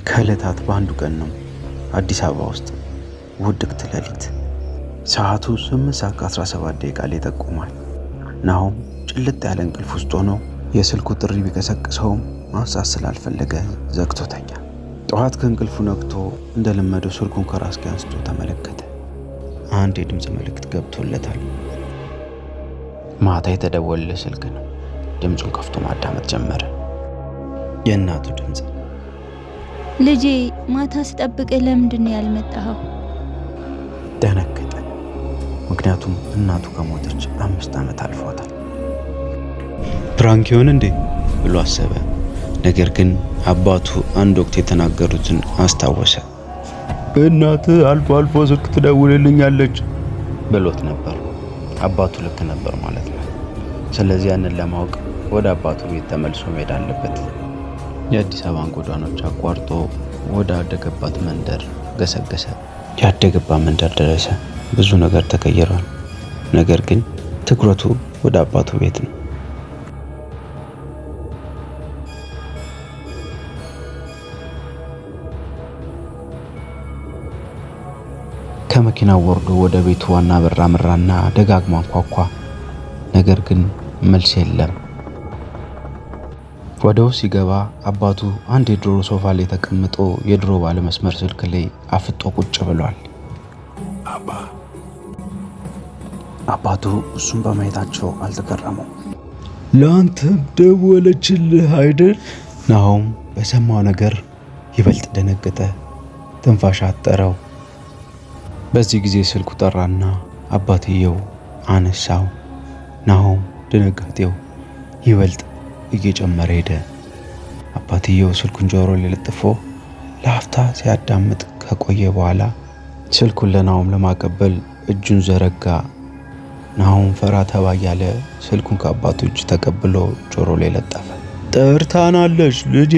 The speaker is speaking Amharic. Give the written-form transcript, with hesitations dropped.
ከዕለታት በአንዱ ቀን ነው አዲስ አበባ ውስጥ ውድቅት ሌሊት ሰዓቱ 8:17 ላይ ይጠቁማል። ናሆም ጭልጥ ያለ እንቅልፍ ውስጥ ሆኖ የስልኩ ጥሪ ቢቀሰቅሰውም ማንሳት ስላልፈለገ ዘግቶተኛ። ጠዋት ከእንቅልፉ ነቅቶ እንደለመደው ስልኩን ከራስጌ አንስቶ ተመለከተ። አንድ የድምፅ መልእክት ገብቶለታል። ማታ የተደወለ ስልክ ነው። ድምፁን ከፍቶ ማዳመጥ ጀመረ። የእናቱ ድምፅ። ልጄ ማታ ስጠብቅህ ለምንድን ነው ያልመጣኸው? ደነገጠ። ምክንያቱም እናቱ ከሞተች 5 ዓመት አልፏታል። ፕራንክ ይሆን እንዴ ብሎ አሰበ። ነገር ግን አባቱ አንድ ወቅት የተናገሩትን አስታወሰ። እናትህ አልፎ አልፎ ስልክ ትደውልልኛለች ብሎት ነበር። አባቱ ልክ ነበር ማለት ነው። ስለዚህ ያንን ለማወቅ ወደ አባቱ ቤት ተመልሶ መሄድ አለበት። የአዲስ አበባን ጎዳናዎች አቋርጦ ወደ አደገባት መንደር ገሰገሰ። ያደገባት መንደር ደረሰ። ብዙ ነገር ተቀይሯል። ነገር ግን ትኩረቱ ወደ አባቱ ቤት ነው። ከመኪናው ወርዶ ወደ ቤቱ ዋና በር አመራና ደጋግሞ አንኳኳ። ነገር ግን መልስ የለም። ወደ ውስጥ ሲገባ አባቱ አንድ የድሮ ሶፋ ላይ ተቀምጦ የድሮ ባለመስመር ስልክ ላይ አፍጦ ቁጭ ብሏል። አባቱ እሱን በማየታቸው አልተገረሙም። ለአንተም ደወለችልህ አይደል? ናሆም በሰማው ነገር ይበልጥ ደነገጠ። ትንፋሽ አጠረው። በዚህ ጊዜ ስልኩ ጠራና አባትየው አነሳው። ናሆም ድንጋጤው ይበልጥ እየጨመረ ሄደ። አባትየው ስልኩን ጆሮ ላይ ለጥፎ ለአፍታ ሲያዳምጥ ከቆየ በኋላ ስልኩን ለናሆም ለማቀበል እጁን ዘረጋ። ናሆም ፈራ ተባ እያለ ስልኩን ከአባቱ እጅ ተቀብሎ ጆሮ ላይ ለጠፈ። ጠርታናለች ልጄ